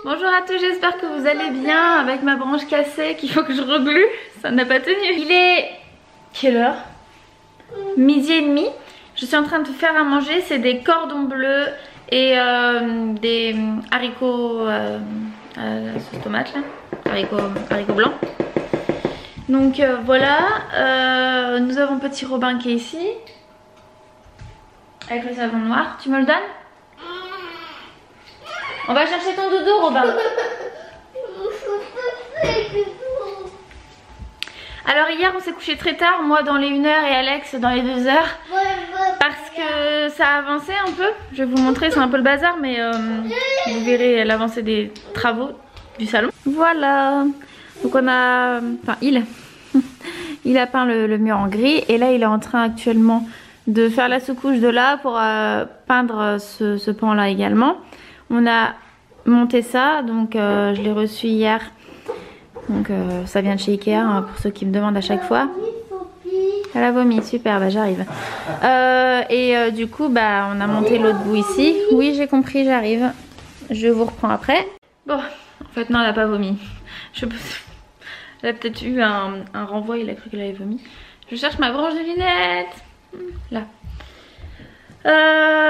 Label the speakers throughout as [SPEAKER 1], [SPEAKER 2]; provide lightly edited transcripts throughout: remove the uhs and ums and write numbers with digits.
[SPEAKER 1] Bonjour à tous, j'espère que vous allez bien avec ma branche cassée qu'il faut que je reglue, ça n'a pas tenu. Il est... quelle heure? Midi et demi. Je suis en train de faire à manger, c'est des cordons bleus et des haricots sauce tomate là, haricots blancs. Donc voilà, nous avons petit Robin qui est ici avec le savon noir. Tu me le donnes? On va chercher ton doudou, Robin. Alors hier on s'est couché très tard, moi dans les 1h et Alex dans les 2h. Parce que ça a avancé un peu. Je vais vous montrer, c'est un peu le bazar, mais vous verrez l'avancée des travaux du salon. Voilà. Donc on a... enfin il a peint le mur en gris. Et là il est en train actuellement de faire la sous-couche de là pour peindre ce pan là également. On a monté ça, donc je l'ai reçu hier. Donc ça vient de chez Ikea, hein, pour ceux qui me demandent à chaque fois. Elle a vomi, super, bah j'arrive. Du coup, bah on a monté l'autre bout ici. Oui, j'ai compris, j'arrive. Je vous reprends après. Bon, en fait non, elle a pas vomi. Elle a peut-être eu un renvoi, il a cru qu'elle avait vomi. Je cherche ma branche de lunettes. Là.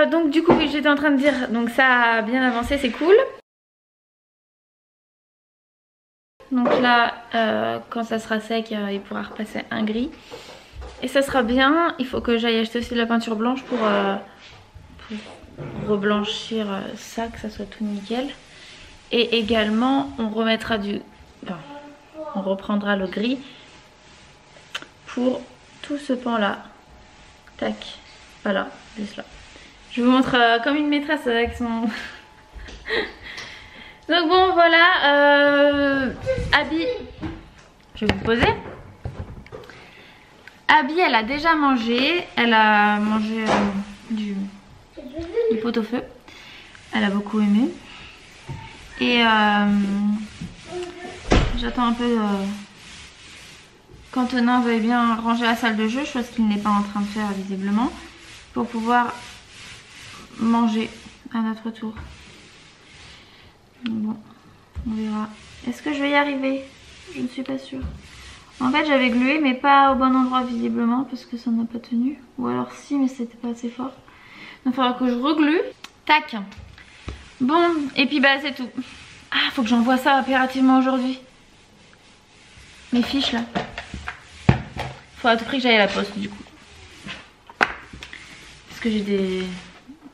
[SPEAKER 1] Donc du coup, oui, j'étais en train de dire, donc ça a bien avancé, c'est cool. Donc là, quand ça sera sec, il pourra repasser un gris. Et ça sera bien. Il faut que j'aille acheter aussi de la peinture blanche pour reblanchir ça, que ça soit tout nickel. Et également, on remettra on reprendra le gris pour tout ce pan là. Tac, voilà, juste là. Je vous montre comme une maîtresse avec son... Donc bon voilà, Abby, je vais vous poser. Abby elle a déjà mangé, elle a mangé du pot-au-feu, elle a beaucoup aimé. Et j'attends un peu qu'Antonin veuille bien ranger la salle de jeu, chose qu'il n'est pas en train de faire visiblement, pour pouvoir manger à notre tour. Bon, on verra. Est-ce que je vais y arriver? Je ne suis pas sûre. En fait j'avais glué mais pas au bon endroit visiblement parce que ça n'a pas tenu. Ou alors si, mais c'était pas assez fort. Donc il faudra que je reglue. Tac. Bon, et puis bah c'est tout. Ah, faut que j'envoie ça impérativement aujourd'hui. Mes fiches là. Faut à tout prix que j'aille à la poste du coup. Parce que j'ai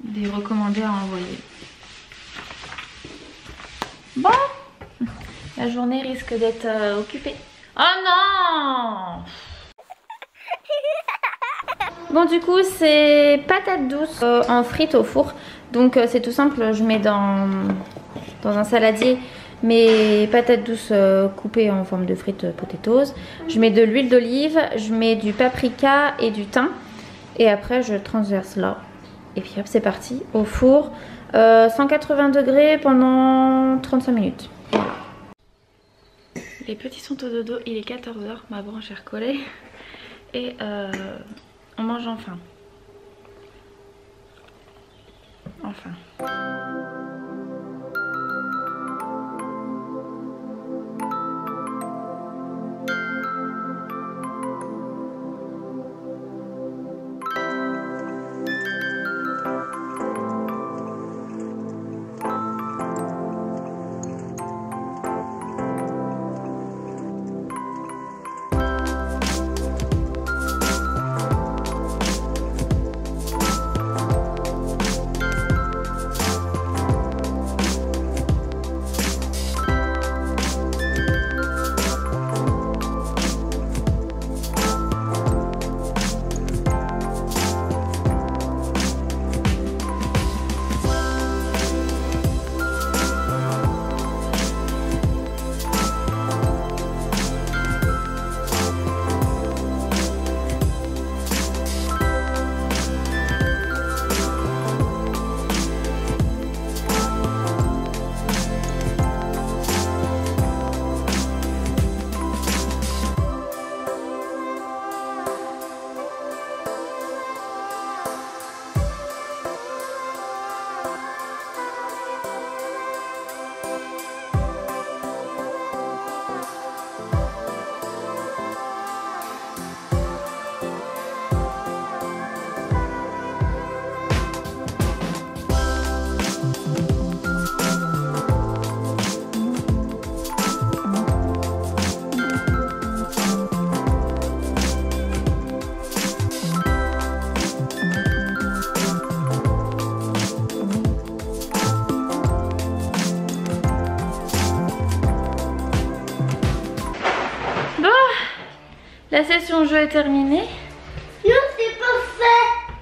[SPEAKER 1] des recommandés à envoyer. Bon, la journée risque d'être occupée. Oh non! Bon du coup c'est patates douces en frites au four. Donc c'est tout simple, je mets dans un saladier mes patates douces coupées en forme de frites potatoes. Je mets de l'huile d'olive, je mets du paprika et du thym. Et après je transverse là. Et puis hop, c'est parti au four. 180 degrés pendant 35 minutes. Voilà. Les petits sont au dodo, il est 14h, ma branche est recollée. Et on mange enfin. Enfin. La session jeu est terminée.
[SPEAKER 2] Non, c'est pas fait.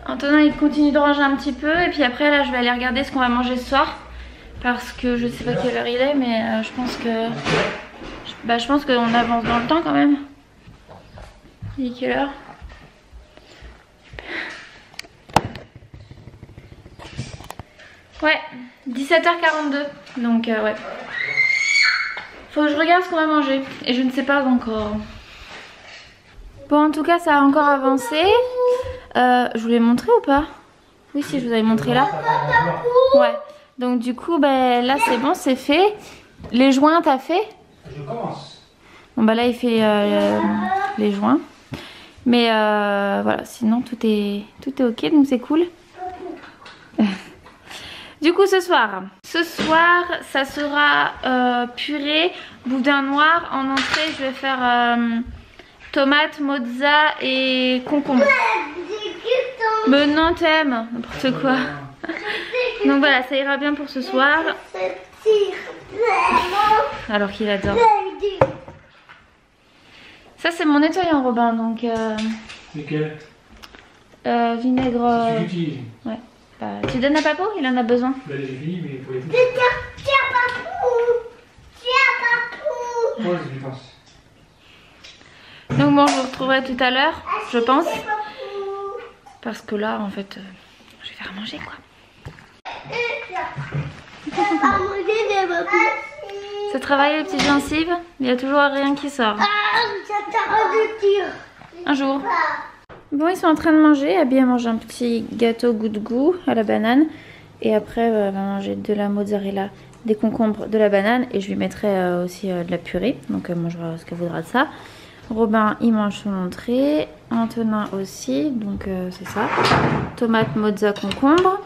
[SPEAKER 1] Antonin il continue de ranger un petit peu et puis après là je vais aller regarder ce qu'on va manger ce soir. Parce que je sais pas quelle heure il est mais je pense que... je pense qu'on avance dans le temps quand même. Il est quelle heure? Ouais, 17h42. Donc ouais. Faut que je regarde ce qu'on va manger. Et je ne sais pas encore. Bon en tout cas ça a encore avancé. Je vous l'ai montré ou pas? Oui si je vous avais montré là. Ouais. Donc du coup ben, là c'est bon, c'est fait. Les joints t'as fait?
[SPEAKER 3] Je commence.
[SPEAKER 1] Bon bah là il fait les joints. Mais voilà, sinon tout est ok donc c'est cool. Du coup ce soir ça sera purée, boudin noir. En entrée je vais faire tomate, mozza et concombre. Mais non t'aimes, n'importe quoi. Donc voilà, ça ira bien pour ce soir. Alors qu'il adore. Ça c'est mon nettoyant Robin donc
[SPEAKER 3] Lequel?
[SPEAKER 1] vinaigre.
[SPEAKER 3] Tu l'utilises?
[SPEAKER 1] Ouais. Bah, tu donnes à Papo, il en a besoin.
[SPEAKER 3] Bah j'ai fini mais il faut les tout.
[SPEAKER 2] Tiens, Papou.
[SPEAKER 3] Pose je pense.
[SPEAKER 1] Donc bon je vous retrouverai tout à l'heure je pense. Parce que là en fait je vais faire manger quoi. Ce travail les petites gencives, il y a toujours rien qui sort. Un jour. Bon ils sont en train de manger. Abby a mangé un petit gâteau goût de goût à la banane. Et après elle va manger de la mozzarella, des concombres, de la banane. Et je lui mettrai aussi de la purée. Donc elle mangera ce qu'elle voudra de ça. Robin il mange son entrée. Antonin aussi. Donc c'est ça. Tomate, mozza, concombre.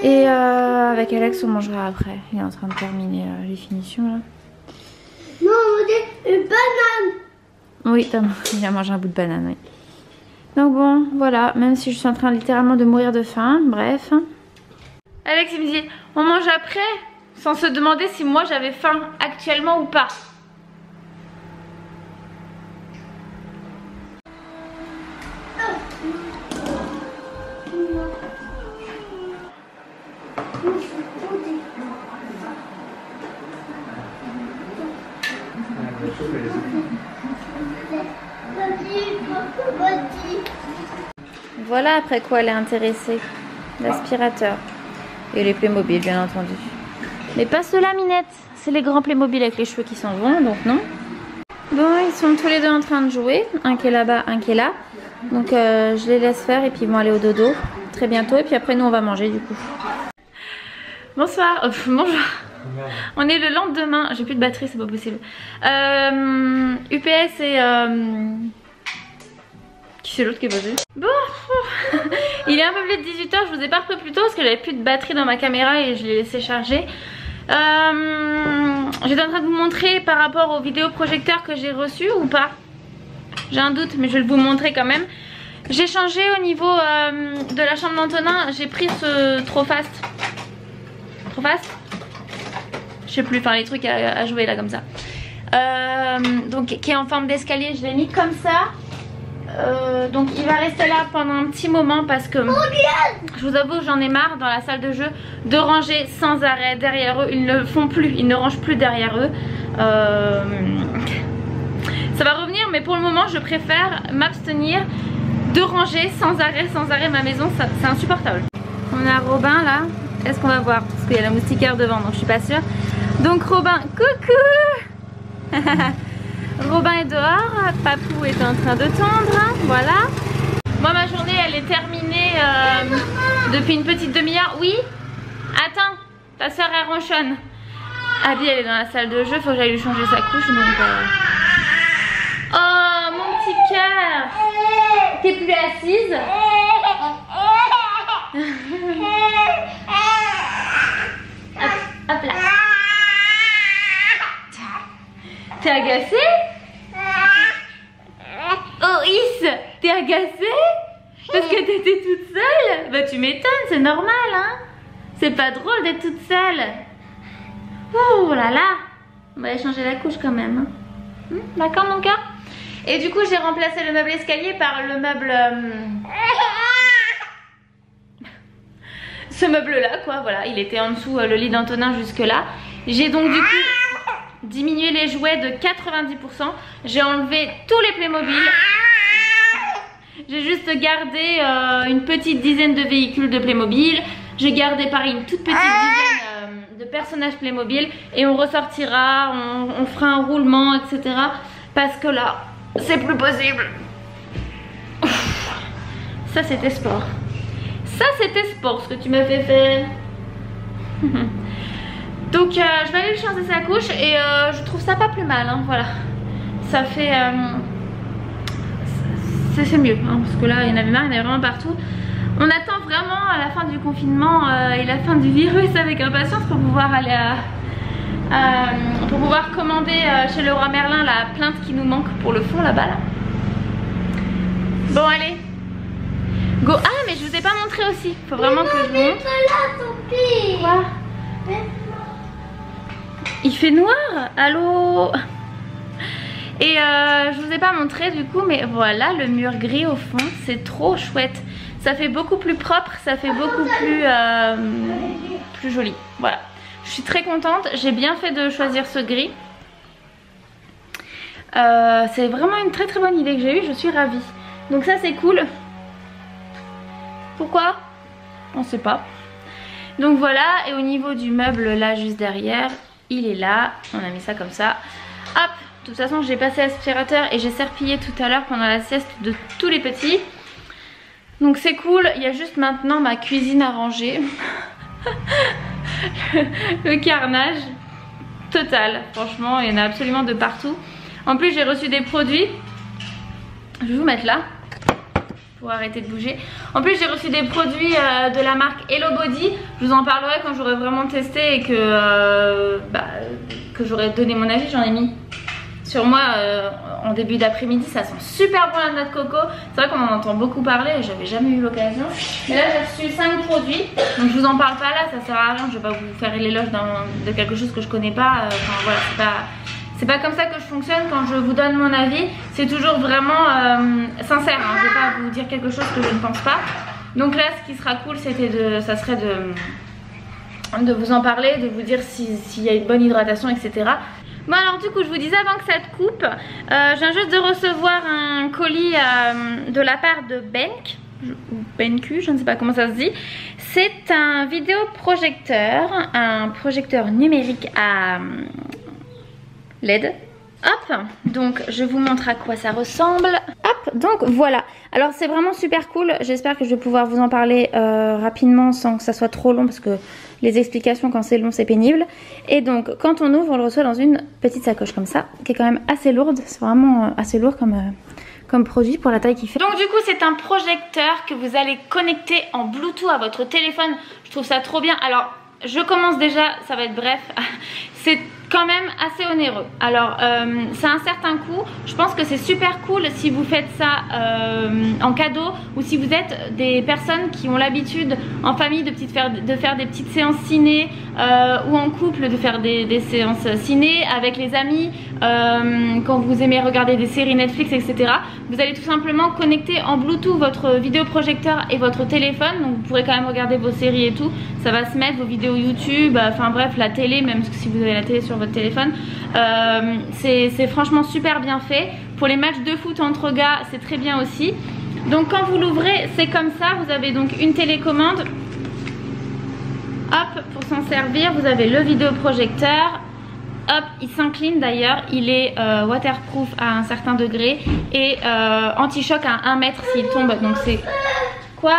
[SPEAKER 1] Et avec Alex on mangera après. Il est en train de terminer les finitions là.
[SPEAKER 2] Non, on dit une banane.
[SPEAKER 1] Oui, il a mangé un bout de banane, oui. Donc bon, voilà, même si je suis en train littéralement de mourir de faim, bref. Alex il me dit, on mange après, sans se demander si moi j'avais faim actuellement ou pas. Voilà après quoi elle est intéressée. L'aspirateur. Et les Playmobil bien entendu. Mais pas ceux-là Minette. C'est les grands Playmobil avec les cheveux qui s'en vont, donc non. Bon ils sont tous les deux en train de jouer. Un qui est là-bas, un qui est là. Donc je les laisse faire et puis ils vont aller au dodo très bientôt. Et puis après nous on va manger du coup. Bonsoir. Bonjour. On est le lendemain. J'ai plus de batterie, c'est pas possible. UPS et... Qui c'est l'autre qui est passé? Bon, il est un peu plus de 18 h. Je vous ai pas repris plus tôt parce que j'avais plus de batterie dans ma caméra et je l'ai laissé charger. J'étais en train de vous montrer par rapport au vidéoprojecteur que j'ai reçu ou pas. J'ai un doute mais je vais vous montrer quand même. J'ai changé au niveau de la chambre d'Antonin. J'ai pris ce Trofast. Trofast? Je sais plus, enfin les trucs à jouer là comme ça. Donc qui est en forme d'escalier, je l'ai mis comme ça. Donc il va rester là pendant un petit moment parce que je vous avoue que j'en ai marre dans la salle de jeu de ranger sans arrêt derrière eux. Ils ne font plus, ils ne rangent plus derrière eux. Ça va revenir mais pour le moment je préfère m'abstenir de ranger sans arrêt ma maison, c'est insupportable. On a Robin là, est-ce qu'on va voir? Parce qu'il y a la moustiquaire devant donc je suis pas sûre. Donc Robin, coucou. Robin est dehors, Papou est en train de tondre, voilà. Moi ma journée elle est terminée depuis une petite demi-heure. Oui? Attends, ta soeur elle ronchonne. Abby elle est dans la salle de jeu, faut que j'aille lui changer sa couche donc... Oh mon petit cœur! T'es plus assise? Hop là. T'es agacée? Oh Is, t'es agacée? Parce que t'étais toute seule? Bah tu m'étonnes, c'est normal hein. C'est pas drôle d'être toute seule. Oh là là. On va aller changer la couche quand même hein. D'accord mon cœur? Et du coup j'ai remplacé le meuble escalier par le meuble... ce meuble là quoi, voilà, il était en dessous le lit d'Antonin jusque là. J'ai donc du coup diminué les jouets de 90%. J'ai enlevé tous les Playmobil. J'ai juste gardé une petite dizaine de véhicules de Playmobil. J'ai gardé pareil une toute petite dizaine de personnages Playmobil. Et on ressortira, on fera un roulement, etc. Parce que là, c'est plus possible. Ça c'était sport. Ça c'était sport ce que tu m'as fait faire. Donc je vais aller lui changer sa couche et je trouve ça pas plus mal, hein, voilà. Ça fait... c'est mieux, hein, parce que là il y en avait marre, il y en avait vraiment partout. On attend vraiment à la fin du confinement et la fin du virus avec impatience pour pouvoir aller pour pouvoir commander chez Leroy Merlin la plainte qui nous manque pour le fond là-bas là. Bon allez, go. Ah mais je vous ai pas montré aussi, faut vraiment que je vous montre. Quoi? Il fait noir? Allô? Et je vous ai pas montré du coup, mais voilà le mur gris au fond, c'est trop chouette. Ça fait beaucoup plus propre, ça fait beaucoup plus joli. Voilà, je suis très contente, j'ai bien fait de choisir ce gris. C'est vraiment une très très bonne idée que j'ai eue, je suis ravie. Donc ça c'est cool. Pourquoi? On sait pas. Donc voilà, et au niveau du meuble là juste derrière, il est là, on a mis ça comme ça. Hop, de toute façon j'ai passé l'aspirateur et j'ai serpillé tout à l'heure pendant la sieste de tous les petits. Donc c'est cool, il y a juste maintenant ma cuisine à ranger. Le carnage total, franchement il y en a absolument de partout. En plus j'ai reçu des produits, je vais vous mettre là pour arrêter de bouger. En plus j'ai reçu des produits de la marque Hello Body. Je vous en parlerai quand j'aurai vraiment testé et que j'aurai donné mon avis. J'en ai mis sur moi en début d'après-midi. Ça sent super bon la noix de coco. C'est vrai qu'on en entend beaucoup parler et j'avais jamais eu l'occasion. Mais là j'ai reçu 5 produits. Donc je vous en parle pas là, ça sert à rien. Je vais pas vous faire l'éloge de quelque chose que je connais pas. Enfin voilà, c'est pas comme ça que je fonctionne quand je vous donne mon avis. C'est toujours vraiment sincère, hein. Je vais pas vous dire quelque chose que je ne pense pas. Donc là ce qui sera cool ça serait de vous en parler, de vous dire s'il y a une bonne hydratation, etc. Bon alors du coup je vous disais avant que ça te coupe, je viens juste de recevoir un colis de la part de Benq, ou BenQ, je ne sais pas comment ça se dit. C'est un vidéoprojecteur, un projecteur numérique à LED. Hop, donc je vous montre à quoi ça ressemble. Hop, donc voilà. Alors c'est vraiment super cool. J'espère que je vais pouvoir vous en parler rapidement sans que ça soit trop long parce que les explications quand c'est long c'est pénible. Et donc quand on ouvre on le reçoit dans une petite sacoche comme ça qui est quand même assez lourde. C'est vraiment assez lourd comme produit pour la taille qu'il fait. Donc du coup c'est un projecteur que vous allez connecter en Bluetooth à votre téléphone. Je trouve ça trop bien. Alors je commence déjà, ça va être bref. C'est quand même assez onéreux. Alors ça a un certain coût. Je pense que c'est super cool si vous faites ça en cadeau ou si vous êtes des personnes qui ont l'habitude en famille de faire des petites séances ciné ou en couple de faire des séances ciné avec les amis quand vous aimez regarder des séries Netflix, etc. Vous allez tout simplement connecter en Bluetooth votre vidéoprojecteur et votre téléphone. Donc vous pourrez quand même regarder vos séries et tout. Ça va se mettre, vos vidéos YouTube, enfin bref la télé, même si vous avez la télé sur votre téléphone. C'est franchement super bien fait. Pour les matchs de foot entre gars c'est très bien aussi. Donc quand vous l'ouvrez c'est comme ça. Vous avez donc une télécommande. Hop, pour s'en servir vous avez le vidéoprojecteur. Hop, il s'incline d'ailleurs. Il est waterproof à un certain degré et anti-choc à 1 mètre s'il tombe. Donc c'est... Quoi?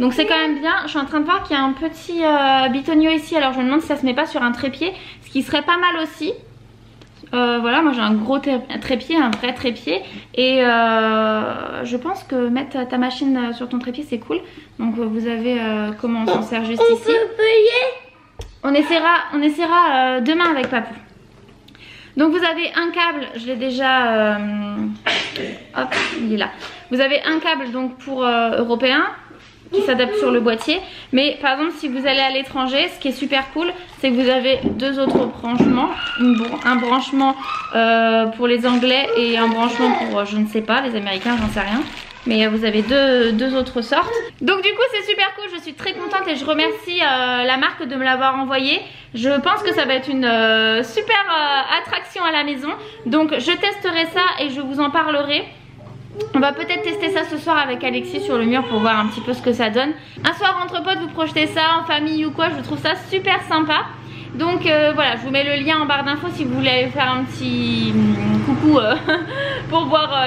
[SPEAKER 1] Donc c'est quand même bien. Je suis en train de voir qu'il y a un petit bitonio ici. Alors je me demande si ça se met pas sur un trépied. Ce qui serait pas mal aussi. Voilà, moi j'ai un gros trépied, un vrai trépied. Et je pense que mettre ta machine sur ton trépied c'est cool. Donc vous avez comment on s'en sert juste ici. On essaiera demain avec Papou. Donc vous avez un câble, je l'ai déjà... hop, il est là. Vous avez un câble donc pour européen. qui s'adapte sur le boîtier. Mais par exemple si vous allez à l'étranger, ce qui est super cool, c'est que vous avez deux autres branchements. Un branchement pour les Anglais et un branchement pour je ne sais pas, les Américains, j'en sais rien. Mais vous avez deux autres sortes. Donc du coup c'est super cool, je suis très contente et je remercie la marque de me l'avoir envoyé. Je pense que ça va être une super attraction à la maison. Donc je testerai ça et je vous en parlerai. On va peut-être tester ça ce soir avec Alexis sur le mur pour voir un petit peu ce que ça donne. Un soir entre potes, vous projetez ça en famille ou quoi, je trouve ça super sympa. Donc voilà, je vous mets le lien en barre d'infos si vous voulez aller faire un petit coucou pour voir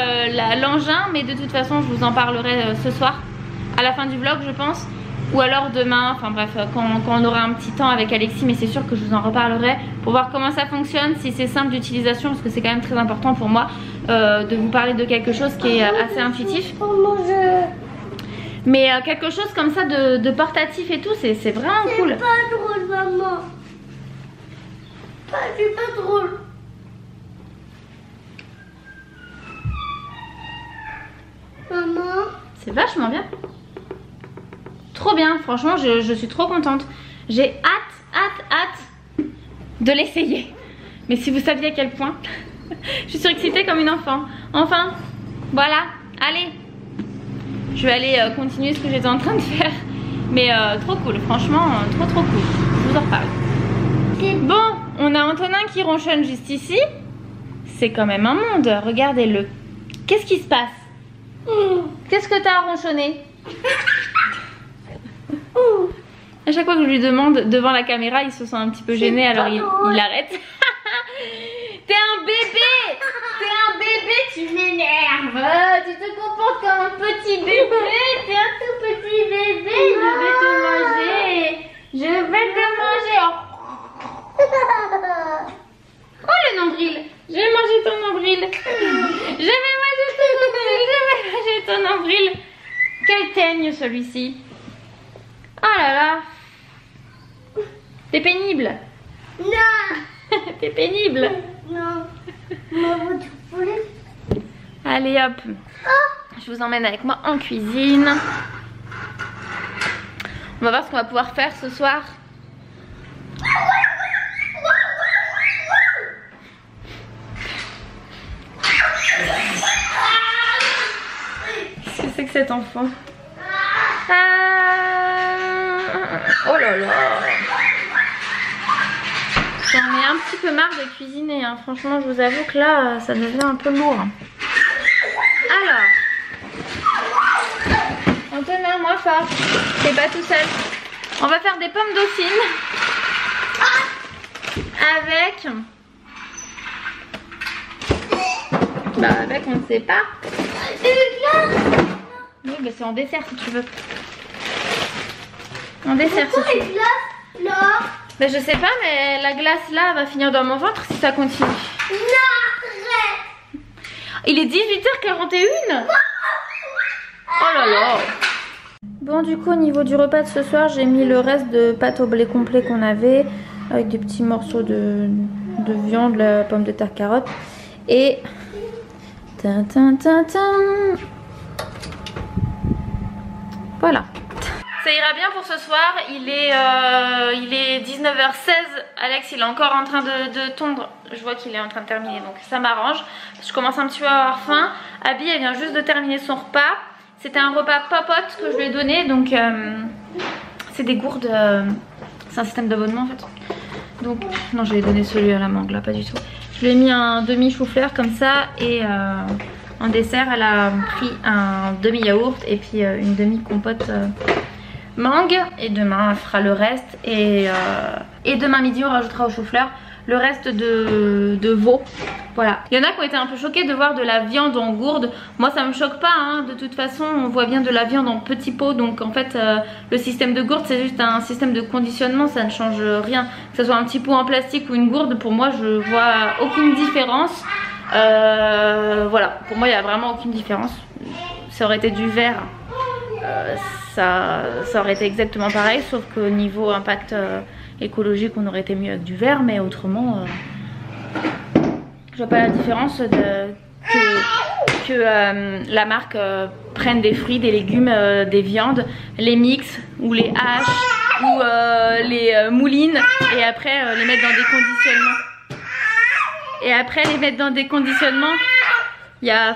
[SPEAKER 1] l'engin. Mais de toute façon je vous en parlerai ce soir à la fin du vlog je pense. Ou alors demain, enfin bref, quand on aura un petit temps avec Alexis. Mais c'est sûr que je vous en reparlerai pour voir comment ça fonctionne, si c'est simple d'utilisation. Parce que c'est quand même très important pour moi de vous parler de quelque chose qui est assez intuitif. Mais quelque chose comme ça de portatif et tout, c'est vraiment cool.
[SPEAKER 2] C'est pas drôle maman. C'est pas drôle. Maman.
[SPEAKER 1] C'est vachement bien. Trop bien, franchement je suis trop contente. J'ai hâte de l'essayer. Mais si vous saviez à quel point je suis surexcitée comme une enfant. Enfin, voilà, allez. Je vais aller continuer ce que j'étais en train de faire. Mais trop cool, franchement, trop cool. Je vous en reparle. Bon, on a Antonin qui ronchonne juste ici. C'est quand même un monde, regardez-le. Qu'est-ce qui se passe? Qu'est-ce que t'as à ronchonner? À chaque fois que je lui demande devant la caméra, il se sent un petit peu gêné, alors il arrête. T'es un bébé! T'es un bébé, tu m'énerves! Tu te comportes comme un petit bébé! T'es un tout petit bébé! Je vais te manger! Je vais te manger! Oh le nombril! Je vais manger ton nombril! Je vais manger ton nombril! Je vais manger ton nombril! Quel teigne celui-ci! Oh là là! T'es pénible!
[SPEAKER 2] Non!
[SPEAKER 1] T'es pénible!
[SPEAKER 2] Non. Maman, tu voulais?
[SPEAKER 1] Allez hop! Je vous emmène avec moi en cuisine. On va voir ce qu'on va pouvoir faire ce soir. Qu'est-ce que c'est que cet enfant? Oh là là! J'en ai un petit peu marre de cuisiner, hein. Franchement je vous avoue que là ça devient un peu lourd. Alors, Antonin, moins fort, t'es pas tout seul. On va faire des pommes dauphines avec... Bah avec on ne sait pas. Oui mais c'est en dessert si tu veux. En dessert si tu veux. Bah je sais pas mais la glace là va finir dans mon ventre si ça continue.
[SPEAKER 2] Non, arrête.
[SPEAKER 1] Il est 18h41. Oh là là. Bon du coup au niveau du repas de ce soir j'ai mis le reste de pâte au blé complet qu'on avait avec des petits morceaux de viande, la pomme de terre, carotte et voilà. Ça ira bien pour ce soir, il est 19h16, Alex il est encore en train de tondre, je vois qu'il est en train de terminer donc ça m'arrange. Je commence un petit peu à avoir faim, Abby elle vient juste de terminer son repas, c'était un repas popote que je lui ai donné donc c'est des gourdes, c'est un système d'abonnement en fait. Donc non je lui ai donné celui à la mangue là, pas du tout. Je lui ai mis un demi chou-fleur comme ça et en dessert elle a pris un demi yaourt et puis une demi compote mangue et demain elle fera le reste et demain midi on rajoutera au chou-fleur le reste de veau. Voilà. Il y en a qui ont été un peu choqués de voir de la viande en gourde. Moi ça me choque pas hein. De toute façon on voit bien de la viande en petits pots. Donc en fait le système de gourde c'est juste un système de conditionnement. Ça ne change rien. Que ce soit un petit pot en plastique ou une gourde, pour moi je vois aucune différence. Voilà, pour moi il n'y a vraiment aucune différence. Ça aurait été du verre, ça aurait été exactement pareil, sauf qu'au niveau impact écologique on aurait été mieux avec du verre, mais autrement je vois pas la différence que la marque prenne des fruits, des légumes, des viandes, les mixe ou les hache ou les mouline et après les mettre dans des conditionnements. Et après les mettre dans des conditionnements,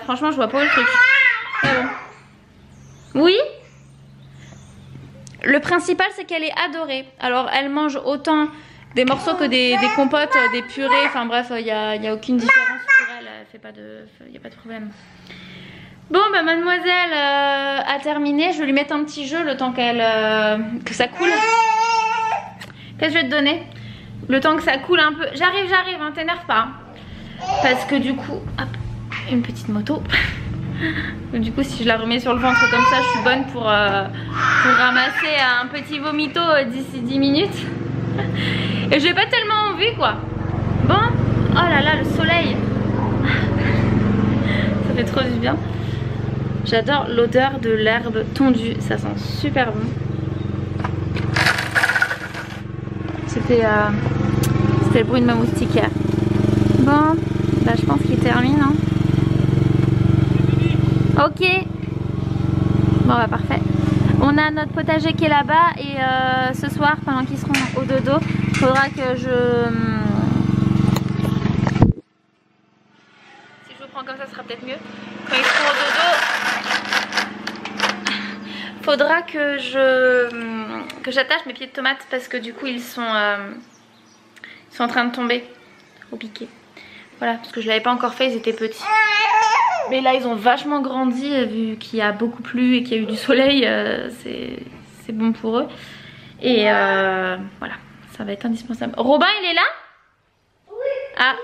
[SPEAKER 1] franchement je vois pas le truc. Ah bon. Oui. Le principal c'est qu'elle est adorée. Alors elle mange autant des morceaux que des compotes, des purées, enfin bref, il n'y a aucune différence pour elle, il n'y a pas de problème. Bon bah mademoiselle a terminé, je vais lui mettre un petit jeu le temps que ça coule. Qu'est-ce que je vais te donner? Le temps que ça coule un peu. J'arrive, hein, t'énerve pas. Hein. Parce que du coup, hop, une petite moto. Du coup si je la remets sur le ventre comme ça, je suis bonne pour ramasser un petit vomito d'ici 10 minutes. Et j'ai pas tellement envie quoi. Bon, oh là là, le soleil. Ça fait trop du bien. J'adore l'odeur de l'herbe tondue, ça sent super bon. C'était le bruit de ma moustiquaire. Bon, bah je pense qu'il termine. Hein. Ok. Bon bah parfait. On a notre potager qui est là-bas et ce soir, pendant qu'ils seront au dodo, il faudra que si je vous prends comme ça, ce sera peut-être mieux. Quand ils seront au dodo, faudra que j'attache mes pieds de tomates parce que du coup ils sont en train de tomber au piquet. Voilà, parce que je l'avais pas encore fait, ils étaient petits. Mais là ils ont vachement grandi vu qu'il y a beaucoup plu et qu'il y a eu du soleil, c'est bon pour eux. Et voilà, ça va être indispensable. Robin il est là?
[SPEAKER 2] Oui.
[SPEAKER 1] Ah.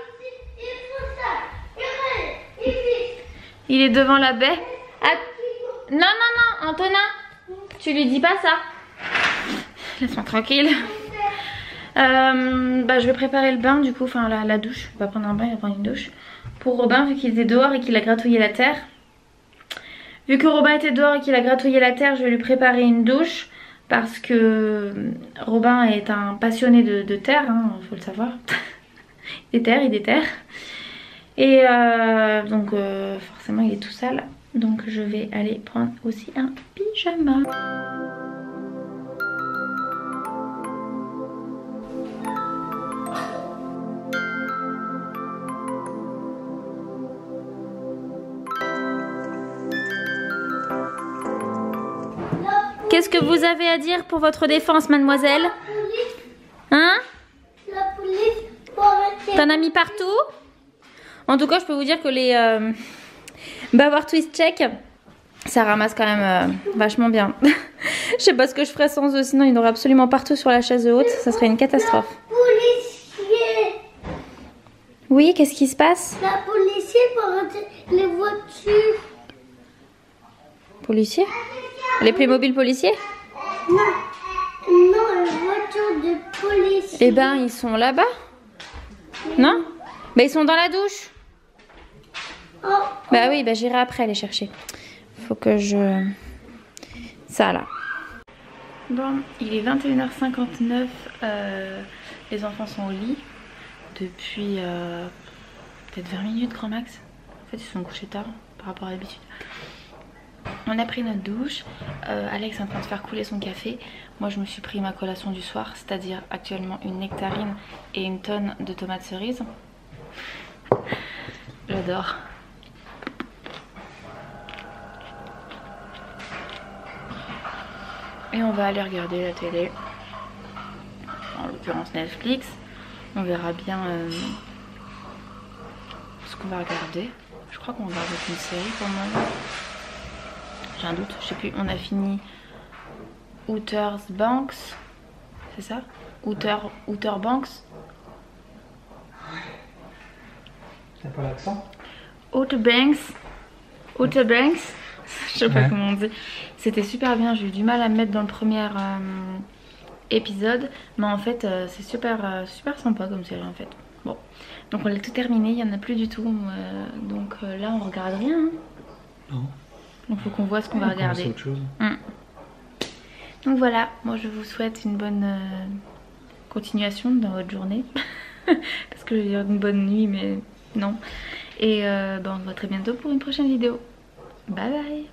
[SPEAKER 1] Il est devant la baie. Ah. Non, non, non, Antonin, tu lui dis pas ça. Laisse-moi tranquille. Bah, je vais préparer le bain du coup, enfin la douche. Il va prendre un bain, il va prendre une douche. Pour Robin, vu qu'il était dehors et qu'il a gratouillé la terre. Vu que Robin était dehors et qu'il a gratouillé la terre, je vais lui préparer une douche. Parce que Robin est un passionné de terre, hein, faut le savoir. Il déterre. Et donc forcément il est tout sale. Donc je vais aller prendre aussi un pyjama. Qu'est-ce que vous avez à dire pour votre défense, mademoiselle? Hein?
[SPEAKER 2] La police pour arrêter.
[SPEAKER 1] T'en as mis partout? En tout cas, je peux vous dire que les Bavoir Twist Check, ça ramasse quand même vachement bien. Je sais pas ce que je ferais sans eux, sinon il y en aurait absolument partout sur la chaise haute, ça serait une catastrophe.
[SPEAKER 2] Policier.
[SPEAKER 1] Oui, qu'est-ce qui se passe?
[SPEAKER 2] La policier pour arrêter les voitures.
[SPEAKER 1] Policier? Les Playmobil policiers?
[SPEAKER 2] Non, non, les voitures de police.
[SPEAKER 1] Eh ben, ils sont là-bas. Non? Bah, ils sont dans la douche.
[SPEAKER 2] Oh.
[SPEAKER 1] Bah oui, bah j'irai après les chercher. Faut que je... Ça là. Bon, il est 21h59. Les enfants sont au lit. Depuis peut-être 20 minutes grand max. En fait, ils se sont couchés tard par rapport à l'habitude. On a pris notre douche, Alex est en train de faire couler son café. Moi je me suis pris ma collation du soir, c'est-à-dire actuellement une nectarine et une tonne de tomates cerises. J'adore. Et on va aller regarder la télé, en l'occurrence Netflix. On verra bien ce qu'on va regarder. Je crois qu'on va regarder une série pour moi. J'ai un doute, je sais plus. On a fini Outer Banks, c'est ça? Outer Banks.
[SPEAKER 3] T'as pas l'accent?
[SPEAKER 1] Outer Banks. Je sais pas comment on dit. C'était super bien, j'ai eu du mal à me mettre dans le premier épisode. Mais en fait c'est super sympa comme série en fait. Bon, donc on l'a tout terminé, il n'y en a plus du tout. Donc là on regarde rien. Hein.
[SPEAKER 3] Non.
[SPEAKER 1] Donc il faut qu'on voit ce qu'on va regarder.
[SPEAKER 3] Autre chose.
[SPEAKER 1] Donc voilà, moi je vous souhaite une bonne continuation dans votre journée. Parce que je vais dire une bonne nuit, mais non. Et on se voit très bientôt pour une prochaine vidéo. Bye bye.